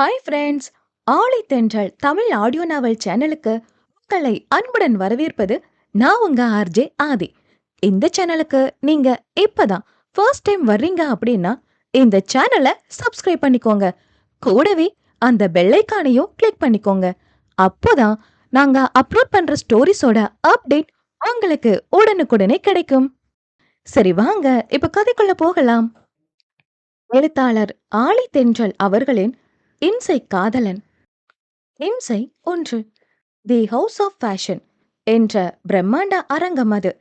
Hi friends! ஆழி தென்றல் Tamil audio நாவல் சேனலுக்கு உங்களை அன்புடன் வரவேற்பது நான் உங்க ஆர்ஜே ஆதி. இந்த சேனலுக்கு நீங்க இப்பதான் ஃபர்ஸ்ட் டைம் வர்றீங்க அப்படின்னா இந்த சேனலை சப்ஸ்கிரைப் பண்ணிக்கோங்க. கூடவே அந்த பெல் ஐகானையும் கிளிக் பண்ணிக்கோங்க. அப்போதான் நாங்க அப்லோட் பண்ற ஸ்டோரிஸோட அப்டேட் உங்களுக்கு உடனுக்குடனே கிடைக்கும். சரி வாங்க இப்ப கதைக்குள்ள போகலாம். எழுத்தாளர் ஆழி தென்றல் அவர்களின் இம்சை காதலன். இம்சை 1. தி ஹவுஸ் ஆஃப் ஃபேஷன் என்ற பிரம்மாண்ட அரங்கம் அது.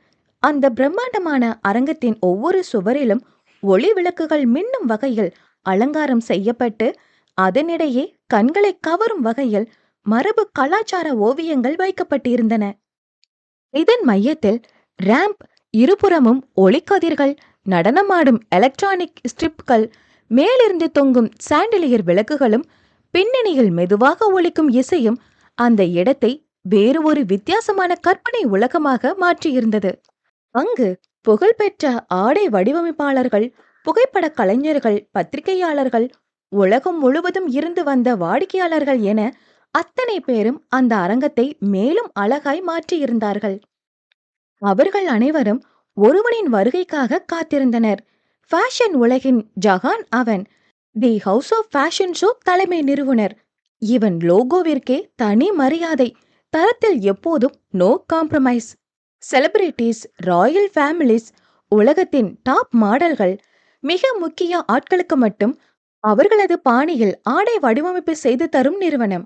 அந்த பிரம்மாண்டமான அரங்கத்தின் ஒவ்வொரு சுவரிலும் ஒளி விளக்குகள் மின்னும் வகையில் அலங்காரம் செய்யப்பட்டு அதனிடையே கண்களை கவரும் வகையில் மரபு கலாச்சார ஓவியங்கள் வைக்கப்பட்டிருந்தன. இதன் மையத்தில் ரேம்ப், இருபுறமும் ஒளிக்கதிர்கள், நடனமாடும் எலக்ட்ரானிக் ஸ்ட்ரிப்கள், மேலிருந்து தொங்கும் சாண்டிலியர் விளக்குகளும் பின்னணியில் மெதுவாக ஒலிக்கும் இசையும் அந்த இடத்தை வேறு ஒரு வித்தியாசமான கற்பனை உலகமாக மாற்றியிருந்தது. அங்கு புகழ்பெற்ற ஆடை வடிவமைப்பாளர்கள், புகைப்பட கலைஞர்கள், பத்திரிகையாளர்கள், உலகம் முழுவதும் இருந்து வந்த வாடிக்கையாளர்கள் என அத்தனை பேரும் அந்த அரங்கத்தை மேலும் அழகாய் மாற்றியிருந்தார்கள். அவர்கள் அனைவரும் ஒருவனின் வருகைக்காக காத்திருந்தனர். ஃபேஷன் உலகின் ஜஹான் அவன். The house of fashion show தலைமை நிறுவனர். இவன் லோகோவிற்கே தனி மரியாதை. தரத்தில் எப்போதும் no compromise. Celebrities, royal families, உலகத்தின் டாப் மாடல்கள், மிக முக்கிய ஆட்களுக்கு மட்டும் அவர்களது பாணியில் ஆடை வடிவமைப்பு செய்து தரும் நிறுவனம்.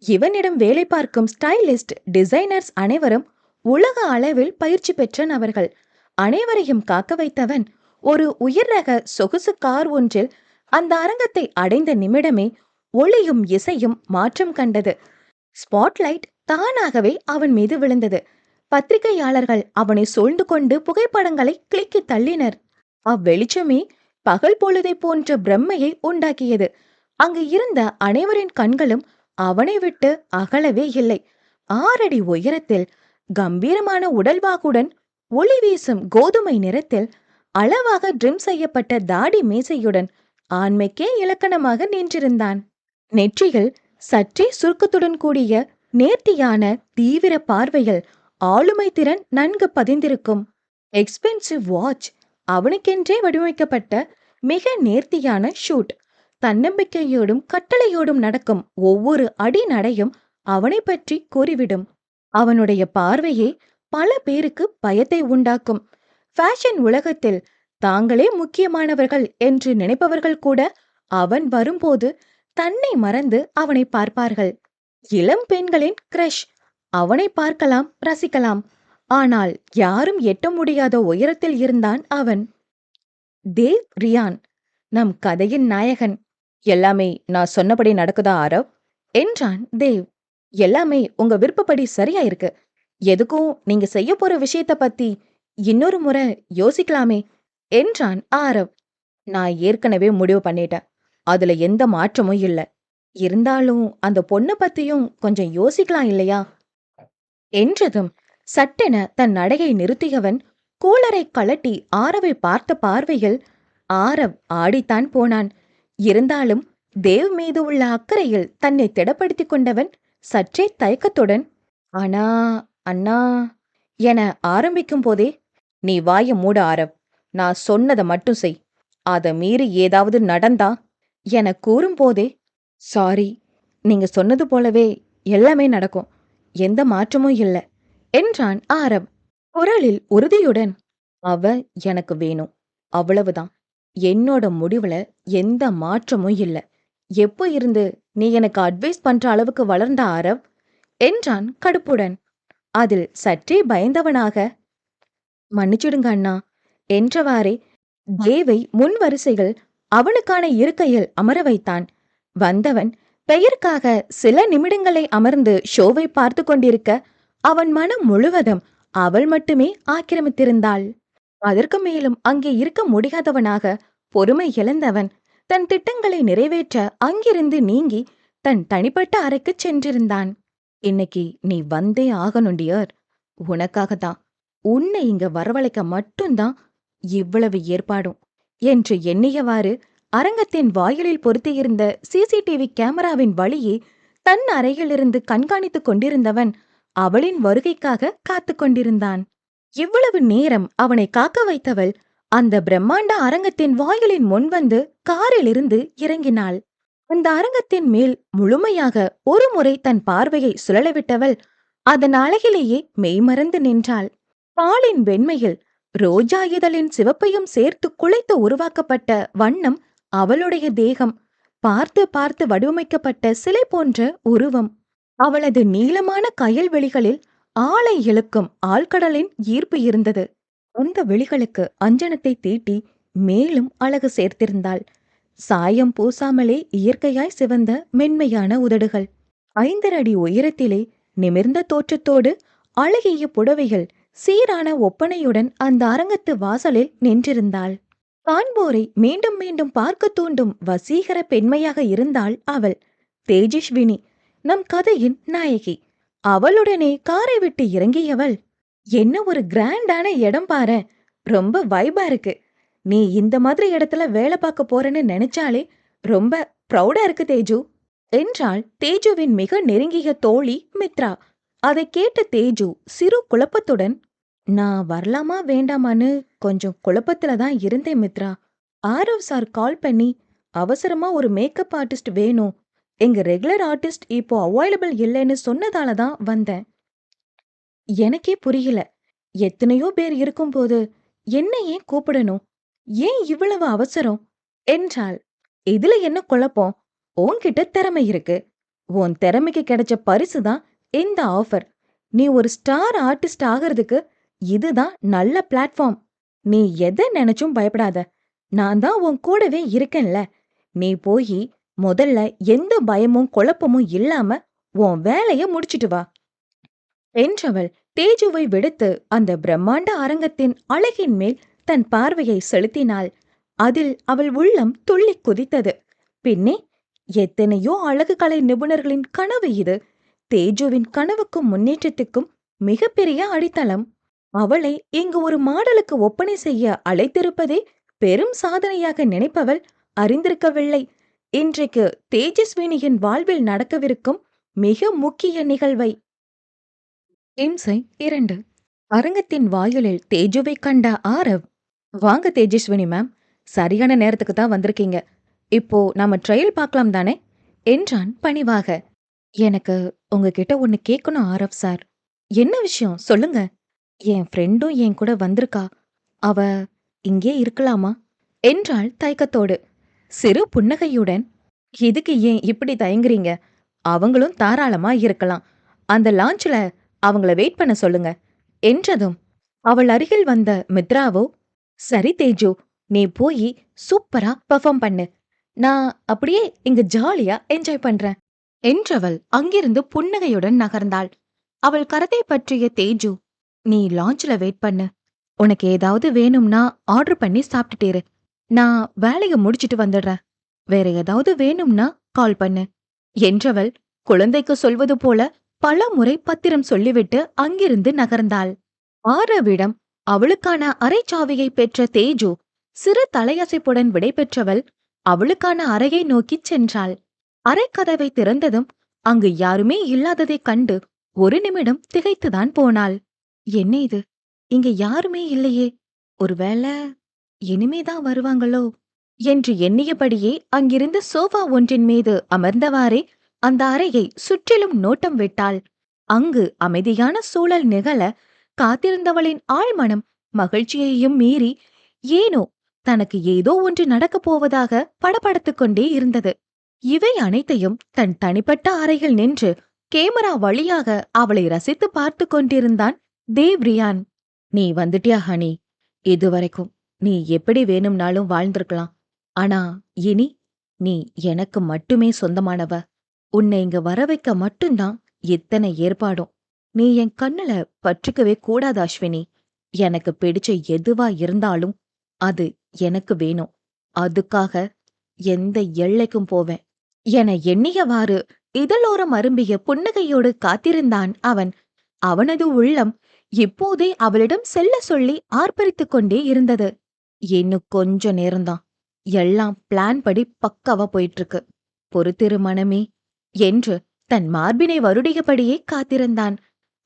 இவனிடம் வேலை பார்க்கும் ஸ்டைலிஸ்ட், டிசைனர்ஸ் அனைவரும் உலக அளவில் பயிற்சி பெற்ற நபர்கள். அனைவரையும் காக்க வைத்தவன் ஒரு உயர் ரக சொகுசு கார் ஒன்றில் அந்த அரங்கத்தை அடைந்த நிமிடமே ஒளியும் இசையும் மாற்றம் கண்டது. ஸ்பாட்லைட் தானாகவே அவன் மீது விழுந்தது. பத்திரிகையாளர்கள் அவனை சூழ்ந்து கொண்டு புகைப்படங்களை கிளிக்கி தள்ளினர். அவ்வெளிச்சமே பகல் பொழுதை போன்ற பிரம்மையை உண்டாக்கியது. அங்கு இருந்த அனைவரின் கண்களும் அவனை விட்டு அகலவே இல்லை. 6 அடி உயரத்தில், கம்பீரமான உடல்வாகுடன், ஒளி வீசும் கோதுமை நிறத்தில், அளவாக ட்ரிம் செய்யப்பட்ட தாடி மீசையுடன் ஆண்மைக்கே இலக்கணமாக நின்றிருந்தான். நெற்றியில் சற்றே சுருக்கத்துடன் கூடிய நேர்த்தியான தீவிர பார்வையில் ஆளுமை திறன் நன்கு பதிந்திருக்கும். எக்ஸ்பென்சிவ் வாட்ச், அவனுக்கென்றே வடிவமைக்கப்பட்ட மிக நேர்த்தியான ஷூட், தன்னம்பிக்கையோடும் கட்டளையோடும் நடக்கும் ஒவ்வொரு அடி நடையும் அவனை பற்றி கூறிவிடும். அவனுடைய பார்வையே பல பேருக்கு பயத்தை உண்டாக்கும். ஃபேஷன் உலகத்தில் தாங்களே முக்கியமானவர்கள் என்று நினைப்பவர்கள் கூட அவன் வரும்போது தன்னை மறந்து அவனை பார்ப்பார்கள். இளம் பெண்களின் கிரஷ். அவனை பார்க்கலாம், ரசிக்கலாம். ஆனால் யாரும் எட்ட முடியாத உயரத்தில் இருந்தான் அவன். தேவ் ரியான், நம் கதையின் நாயகன். எல்லாமே நான் சொன்னபடி நடக்குதா ஆரவ் என்றான் தேவ். எல்லாமே உங்க விருப்பப்படி சரியா இருக்கு. எதுக்கும் நீங்க செய்ய போற விஷயத்த பத்தி இன்னொரு முறை யோசிக்கலாமே என்றான் ஆரவ். நான் ஏற்கனவே முடிவு பண்ணிட்டேன். அதுல எந்த மாற்றமும் இல்ல. இருந்தாலும் அந்த பொண்ணு பத்தியும் கொஞ்சம் யோசிக்கலாம் இல்லையா என்றதும் சட்டென தன் நடையை நிறுத்தியவன் கூலரை கழட்டி ஆரவை பார்த்த பார்வையில் ஆரவ் ஆடித்தான் போனான். இருந்தாலும் தேவ் மீது உள்ள அக்கறையில் தன்னை திடப்படுத்திக் கொண்டவன் சற்றே தயக்கத்துடன் ஆனா அண்ணா என ஆரம்பிக்கும் போதே, நீ வாய மூட ஆரவ். நான் சொன்னதை மட்டும் செய். அதை மீறி ஏதாவது நடந்தா என கூறும்போதே, சாரி, நீங்க சொன்னது போலவே எல்லாமே நடக்கும். எந்த மாற்றமும் இல்ல என்றான் ஆரவ் குரலில் உறுதியுடன். அவ எனக்கு வேணும், அவ்வளவுதான். என்னோட முடிவுல எந்த மாற்றமும் இல்ல. எப்போ இருந்து நீ எனக்கு அட்வைஸ் பண்ற அளவுக்கு வளர்ந்த ஆரவ் என்றான் கடுப்புடன். அதில் சற்றே பயந்தவனாக, மன்னிச்சிடுங்க அண்ணா என்றவாறே தேவை முன் வரிசையில் அவனுக்கான இருக்கையில் அமர வைத்தான். வந்தவன் பெயருக்காக சில நிமிடங்களை அமர்ந்து ஷோவை பார்த்து கொண்டிருக்க அவன் மனம் முழுவதும் அவள் மட்டுமே ஆக்கிரமித்திருந்தாள். அதற்கு மேலும் அங்கே இருக்க முடியாதவனாக பொறுமை இழந்தவன் தன் திட்டங்களை நிறைவேற்ற அங்கிருந்து நீங்கி தன் தனிப்பட்ட அறைக்குச் சென்றிருந்தான். இன்னைக்கு நீ வந்தே ஆகணும் டியர். உனக்காகத்தான். உன்னை இங்க வரவழைக்க மட்டும்தான் இவ்வளவு ஏற்பாடும் என்று எண்ணியவாறு அரங்கத்தின் வாயிலில் பொருத்தியிருந்த சிசிடிவி கேமராவின் வழியே தன் அறையிலிருந்து கண்காணித்துக் கொண்டிருந்தவன் அவளின் வருகைக்காக காத்து கொண்டிருந்தான். இவ்வளவு நேரம் அவனை காக்க வைத்தவள் அந்த பிரம்மாண்ட அரங்கத்தின் வாயிலின் முன் வந்து காரிலிருந்து இறங்கினாள். அந்த அரங்கத்தின் மேல் முழுமையாக ஒரு முறை தன் பார்வையை சுழலவிட்டவள் அதன் அழகிலேயே மெய்மறந்து நின்றாள். பாலின் வெண்மையில் ரோஜா இதழின் சிவப்பையும் சேர்த்து குழைத்து உருவாக்கப்பட்ட வண்ணம் அவளுடைய தேகம், பார்த்து பார்த்து வடிவமைக்கப்பட்ட சிலை போன்ற உருவம். அவளது நீளமான கயல்வெளிகளில் ஆளை இழுக்கும் ஆழ்கடலின் ஈர்ப்பு இருந்தது. அந்த வெளிகளுக்கு அஞ்சனத்தை தீட்டி மேலும் அழகு சேர்த்திருந்தாள். சாயம் பூசாமலே இயற்கையாய் சிவந்த மென்மையான உதடுகள், 5 அடி உயரத்திலே நிமிர்ந்த தோற்றத்தோடு அழகிய புடவைகள் சீரான ஒப்பனையுடன் அந்த அரங்கத்து வாசலில் நின்றிருந்தாள். காண்போரை மீண்டும் மீண்டும் பார்க்க தூண்டும் வசீகர பெண்மையாக இருந்தாள் அவள். தேஜஸ்வினி, நம் கதையின் நாயகி. அவளுடனே காரை விட்டு இறங்கியவள், என்ன ஒரு கிராண்டான இடம் பாரு, ரொம்ப வைபா இருக்கு. நீ இந்த மாதிரி இடத்துல வேலை பார்க்க போறேன்னு நினைச்சாலே ரொம்ப ப்ரௌடா இருக்கு தேஜு என்றாள் தேஜுவின் மிக நெருங்கிய தோழி மித்ரா. அதை கேட்ட தேஜு சிறு குழப்பத்துடன், நான் வரலாமா வேண்டாமான்னு கொஞ்சம் குழப்பத்துல தான் இருந்தேன் மித்ரா. ஆரவ் சார் கால் பண்ணி அவசரமா ஒரு மேக்கப் ஆர்டிஸ்ட் வேணும், எங்க ரெகுலர் ஆர்டிஸ்ட் இப்போ அவைலபிள் இல்லைன்னு சொன்னதால தான் வந்தேன். எனக்கே புரியல, எத்தனையோ பேர் இருக்கும்போது என்ன ஏன் கூப்பிடணும், ஏன் இவ்வளவு அவசரம் என்றாள். இதுல என்ன குழப்பம், உன்கிட்ட திறமை இருக்கு, உன் திறமைக்கு கிடைச்ச பரிசு தான் இந்த ஆஃபர். நீ ஒரு ஸ்டார் ஆர்டிஸ்ட் ஆகிறதுக்கு இதுதான் நல்ல பிளாட்ஃபார்ம். நீ எதை நினைச்சும் பயப்படாத, நான் தான் உன் கூடவே இருக்கேன்ல. நீ போய் முதல்ல எந்த பயமும் குழப்பமும் இல்லாம உன் வேலைய முடிச்சிட்டு வா என்றவள் தேஜுவை விடுத்து அந்த பிரம்மாண்ட அரங்கத்தின் அழகின் மேல் தன் பார்வையை செலுத்தினாள். அதில் அவள் உள்ளம் துள்ளி குதித்தது. பின்னே எத்தனையோ அழகு கலை நிபுணர்களின் கனவு இது. தேஜுவின் கனவுக்கும் முன்னேற்றத்துக்கும் மிகப்பெரிய அடித்தளம். அவளை இங்கு ஒரு மாடலுக்கு ஒப்பனை செய்ய அழைத்திருப்பதே பெரும் சாதனையாக நினைப்பவள் அறிந்திருக்கவில்லை இன்றைக்கு தேஜஸ்வினியின் வாழ்வில் நடக்கவிருக்கும் மிக முக்கிய நிகழ்வை. இம்சை 2. அரங்கத்தின் வாயிலில் தேஜுவை கண்ட ஆரவ், வாங்க தேஜஸ்வினி மேம், சரியான நேரத்துக்கு தான் வந்திருக்கீங்க. இப்போ நாம ட்ரையல் பார்க்கலாம் தானே என்றான் பணிவாக. எனக்கு உங்ககிட்ட ஒன்னு கேட்கணும் ஆரவ் சார். என்ன விஷயம் சொல்லுங்க. என் ஃப்ரெண்டும் என் கூட வந்திருக்கா, அவ இங்கே இருக்கலாமா என்றாள் தயக்கத்தோடு. சிறு புன்னகையுடன், இதுக்கு ஏன் இப்படி தயங்குறீங்க, அவங்களும் தாராளமா இருக்கலாம், அந்த லான்ச்ல அவங்கள வெயிட் பண்ண சொல்லுங்க என்றதும் அவள் அருகில் வந்த மித்ராவோ, சரி தேஜு, நீ போய் சூப்பரா பெர்ஃபார்ம் பண்ணு, நான் அப்படியே இங்க ஜாலியா என்ஜாய் பண்றேன் என்றவள் அங்கிருந்து புன்னகையுடன் நகர்ந்தாள். அவள் கரத்தை பற்றிய தேஜு, நீ லான்ச்ல வெயிட் பண்ணு, உனக்கு ஏதாவது வேணும்னா ஆர்டர் பண்ணி சாப்பிட்டுட்டேரு, நான் வேலைய முடிச்சிட்டு வந்துடுறேன், வேற ஏதாவது வேணும்னா கால் பண்ணு என்றவள் குழந்தைக்கு சொல்வது போல பல முறை பத்திரம் சொல்லிவிட்டு அங்கிருந்து நகர்ந்தாள். ஆரவிடம் அவளுக்கான அறைச்சாவியை பெற்ற தேஜு சிறு தலையசைப்புடன் விடைபெற்றவள் அவளுக்கான அறையை நோக்கிச் சென்றாள். அறைக்கதவை திறந்ததும் அங்கு யாருமே இல்லாததைக் கண்டு ஒரு நிமிடம் திகைத்துதான் போனாள். என்ன இது, இங்க யாருமே இல்லையே, ஒருவேளை இனிமேதான் வருவாங்களோ என்று எண்ணியபடியே அங்கிருந்த சோஃபா ஒன்றின் மீது அமர்ந்தவாறே அந்த அறையை சுற்றிலும் நோட்டம் விட்டாள். அங்கு அமைதியான சூழல் நிகழ காத்திருந்தவளின் ஆழ்மனம் மகிழ்ச்சியையும் மீறி ஏனோ தனக்கு ஏதோ ஒன்று நடக்கப் போவதாக படபடத்துக் கொண்டே இருந்தது. இவை அனைத்தையும் தன் தனிப்பட்ட அறையில் நின்று கேமரா வழியாக அவளை ரசித்து பார்த்து கொண்டிருந்தான் தேவ்ரியான். நீ வந்துட்டியா ஹனி, இதுவரைக்கும் நீ எப்படி வேணும்னாலும் வாழ்ந்திருக்கலாம், ஆனா இனி நீ எனக்கு மட்டுமே சொந்தமானவ. உன்னை இங்க வர வைக்க மட்டும்தான் இத்தனை ஏற்பாடும். நீ என் கண்ணுல பற்றிக்கவே கூடாது அஸ்வினி. எனக்கு பிடிச்ச எதுவா இருந்தாலும் அது எனக்கு வேணும், அதுக்காக எந்த எல்லைக்கும் போவேன் என எண்ணியவாறு இதழோரம் அரும்பிய புன்னகையோடு காத்திருந்தான் அவன். அவனது உள்ளம் இப்போதே அவளிடம் செல்ல சொல்லி ஆர்ப்பரித்துக் கொண்டே இருந்தது. இன்னும் கொஞ்ச நேரம்தான், எல்லாம் பிளான் படி பக்காவா போயிட்டு இருக்கு. பொறுத்திரு மனமே என்று தன் மார்பினை வருடியபடியே காத்திருந்தான்.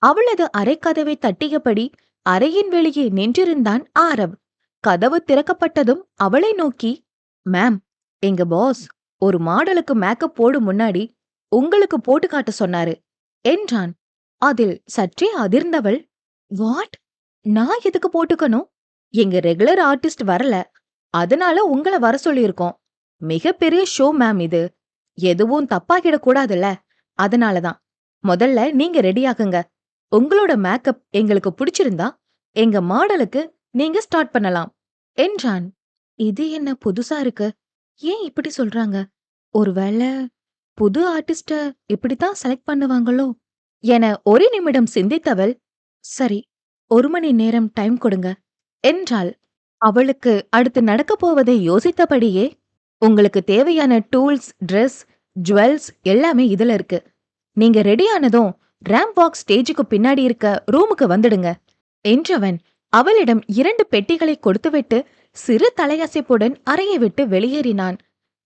அவளது அறைக்கதவை தட்டியபடி அறையின் வெளியே நின்றிருந்தான் ஆரவ். கதவு திறக்கப்பட்டதும் அவளை நோக்கி, மேம், எங்க பாஸ் ஒரு மாடலுக்கு மேக்கப் போடும் முன்னாடி உங்களுக்கு போட்டு காட்ட சொன்னாரு என்றான். அதில் சற்றே அதிர்ந்தவள், வாட்? நான் எதுக்கு போட்டுக்கணும்? எங்க ரெகுலர் ஆர்டிஸ்ட் வரல, அதனால உங்கள வர சொல்லியிருக்கோம். மிகப்பெரிய ஷோ மேம் இது. எதுவும் தப்பாகிடக் கூடாதுல்ல, அதனாலதான். முதல்ல நீங்க ரெடியாகுங்க. உங்களோட மேக்கப் எங்களுக்கு பிடிச்சிருந்தா எங்க மாடலுக்கு நீங்க ஸ்டார்ட் பண்ணலாம் என்றான். இது என்ன புதுசா இருக்கு? ஏன் இப்படி சொல்றாங்க? ஒருவேளை புது ஆர்டிஸ்ட இப்படித்தான் செலக்ட் பண்ணுவாங்களோ என ஒரு நிமிடம் சிந்தித்தவள், சரி, 1 மணி நேரம் டைம் கொடுங்க என்றாள். அவளுக்கு அடுத்து நடக்கப் போவதை யோசித்தபடியே, உங்களுக்கு தேவையான டூல்ஸ், ட்ரெஸ், ஜுவல்ஸ் எல்லாமே இதுல இருக்கு. நீங்க ரெடியானதும் ரேம்ப் வாக் ஸ்டேஜுக்கு பின்னாடி இருக்க ரூமுக்கு வந்துடுங்க என்றவன் அவளிடம் 2 பெட்டிகளை கொடுத்துவிட்டு சிறு தலையசைப்புடன் அறையை விட்டு வெளியேறினான்.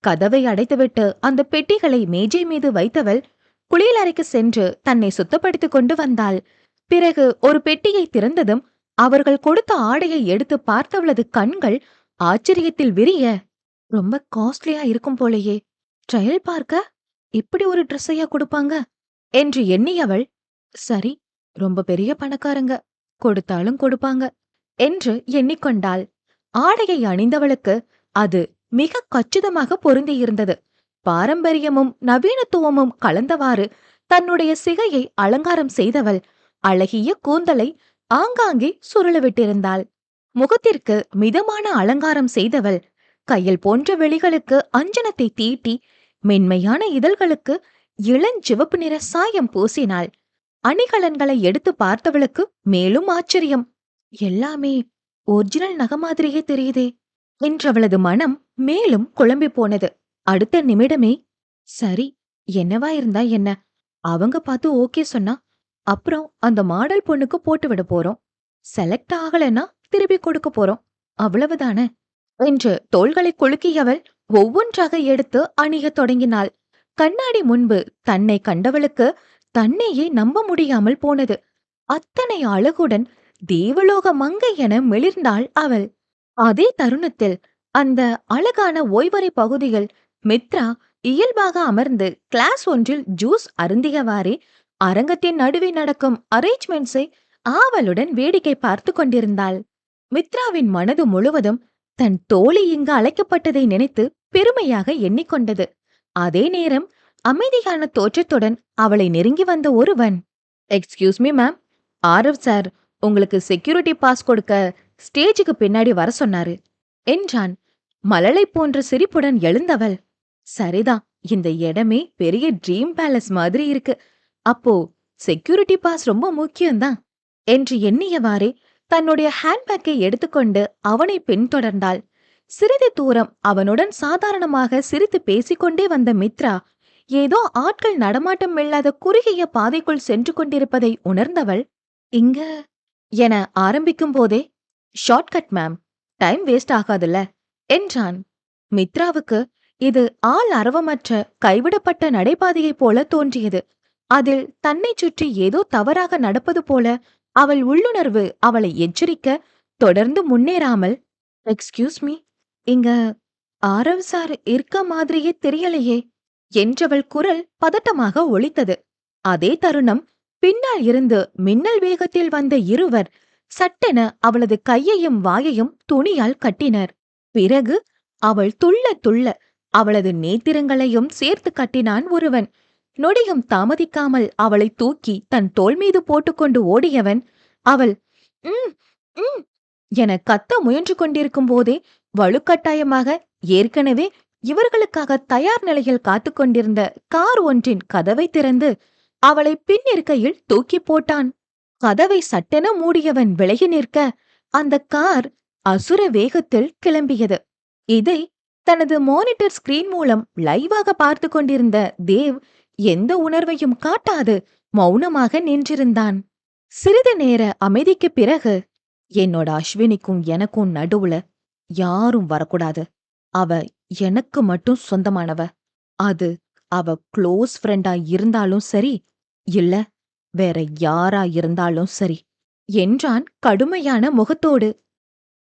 கதவை அடைத்துவிட்டு அந்த பெட்டிகளை மேஜை மீது வைத்தவள் குளியலறைக்கு சென்று தன்னை சுத்தப்படுத்திக் கொண்டு வந்தாள். பிறகு ஒரு பெட்டியை திறந்ததும் அவர்கள் கொடுத்த ஆடையை எடுத்து பார்த்தவளது கண்கள் ஆச்சரியத்தில் விரிய, ரொம்ப காஸ்ட்லியா இருக்கும் போலயே. ட்ரையல் பார்க்க இப்படி ஒரு ட்ரெஸ்ஸையா கொடுப்பாங்க என்று எண்ணியவள், சரி, ரொம்ப பெரிய பணக்காரங்க, கொடுத்தாலும் கொடுப்பாங்க என்று எண்ணிக்கொண்டாள். ஆடையை அணிந்தவளுக்கு அது மிக கச்சிதமாக பொருந்தியிருந்தது. பாரம்பரியமும் நவீனத்துவமும் கலந்தவாறு தன்னுடைய சிகையை அலங்காரம் செய்தவள் அழகிய கூந்தலை ஆங்காங்கே சுருளவிட்டிருந்தாள். முகத்திற்கு மிதமான அலங்காரம் செய்தவள் கையில் போன்ற வெளிகளுக்கு அஞ்சனத்தை தீட்டி மென்மையான இதழ்களுக்கு இளஞ்சிவப்பு நிற சாயம் பூசினாள். அணிகலன்களை எடுத்து பார்த்தவளுக்கு மேலும் ஆச்சரியம். எல்லாமே ஒரிஜினல் நகை மாதிரியே தெரியுதே என்றவளது மனம் மேலும் குழம்பி போனது. அடுத்த நிமிடமே, சரி, என்னவா இருந்தா என்ன, அவங்க பார்த்து ஓகே சொன்னா அப்புறம் அந்த மாடல் பொண்ணுக்கு போட்டு விட போறோம். செலக்ட் ஆகலன்னா திருப்பி கொடுக்க போறோம், அவ்வளவுதானே என்று தோள்களை குலுக்கியவள் ஒவ்வொன்றாக எடுத்து அணியத் தொடங்கினாள். கண்ணாடி முன்பு தன்னை கண்டவளுக்கு தன்னையே நம்ப முடியாமல் போனது. அத்தனை அழகுடன் தேவலோக மங்கை என மிளிர்ந்தாள் அவள். அதே தருணத்தில் அந்த அழகான ஓய்வறை பகுதியில் மித்ரா இயல்பாக அமர்ந்து கிளாஸ் ஒன்றில் ஜூஸ் அருந்தியவாறே அரங்கத்தின் நடுவே நடக்கும் அரேஞ்ச்மெண்ட்ஸை ஆவலுடன் வேடிக்கை பார்த்து கொண்டிருந்தாள். மித்ராவின் மனது முழுவதும் தன் தோழி இங்கு அழைக்கப்பட்டதை நினைத்து பெருமையாக எண்ணிக்கொண்டது. அதே நேரம் அமைதியான தோற்றத்துடன் அவளை நெருங்கி வந்த ஒருவன், excuse me ma'am, Aarav sir உங்களுக்கு செக்யூரிட்டி பாஸ் கொடுக்க ஸ்டேஜுக்கு பின்னாடி வர சொன்னாரு என்றான். மலலை போன்ற சிரிப்புடன் எழுந்தவள், சரிதான், இந்த இடமே பெரிய ட்ரீம் பேலஸ் மாதிரி இருக்கு. அப்போ செக்யூரிட்டி பாஸ் ரொம்ப முக்கியம்தான் என்று எண்ணியவாறே தன்னுடைய ஹேண்ட்பேக்கை எடுத்துக்கொண்டு அவனை பின்தொடர்ந்தாள். சிறிது தூரம் அவனுடன் சாதாரணமாக சிரித்து பேசிக்கொண்டே வந்த மித்ரா ஏதோ ஆட்கள் நடமாட்டம் இல்லாத குறுகிய பாதைக்குள் சென்று கொண்டிருப்பதை உணர்ந்தவள், இங்க என ஆரம்பிக்கும் போதே, ஷார்ட்கட் மேம், டைம் வேஸ்ட் ஆகாதுல்ல என்றான். மித்ராவுக்கு இது ஆள் அரவமற்ற கைவிடப்பட்ட நடைபாதையைப் போல தோன்றியது. அதில் தன்னை சுற்றி ஏதோ தவறாக நடப்பது போல அவள் உள்ளுணர்வு அவளை எச்சரிக்க தொடர்ந்து முன்னேறாமல், எக்ஸ்கியூஸ் மீ, இங்க ஆரவ் சார் இருக்க மாதிரியே தெரியலையே என்றவள் குரல் பதட்டமாக ஒலித்தது. அதே தருணம் பின்னால் இருந்து மின்னல் வேகத்தில் வந்த இருவர் சட்டென அவளது கையையும் வாயையும் துணியால் கட்டினர். பிறகு அவள் துள்ள துள்ள அவளது நேத்திரங்களையும் சேர்த்து கட்டினான் ஒருவன். நொடியும் தாமதிக்காமல் அவளை தூக்கி தன் தோள் மீது போட்டுக்கொண்டு ஓடியவன், அவள் ம் ம் என கத்த முயன்று கொண்டிருக்கும் போதே வலுக்கட்டாயமாக ஏற்கனவே இவர்களுக்காக தயார் நிலையில் காத்து கொண்டிருந்த கார் ஒன்றின் கதவை திறந்து அவளை பின்னிருக்கையில் தூக்கி போட்டான். கதவை சட்டென மூடியவன் விலகி நிற்க அந்த கார் அசுர வேகத்தில் கிளம்பியது. இதை தனது மானிட்டர் ஸ்கிரீன் மூலம் லைவாக பார்த்து கொண்டிருந்த தேவ் எந்த உணர்வையும் காட்டாது மௌனமாக நின்றிருந்தான். சிறிது நேர அமைதிக்கு பிறகு, என்னோட அஸ்வினிக்கும் எனக்கும் நடுவுல யாரும் வரக்கூடாது அவ எனக்கு மட்டும் சொந்தமானவ. அது அவ க்ளோஸ் ஃப்ரெண்டா இருந்தாலும் சரி, இல்ல வேற யாரா இருந்தாலும் சரி, என்றான் கடுமையான முகத்தோடு.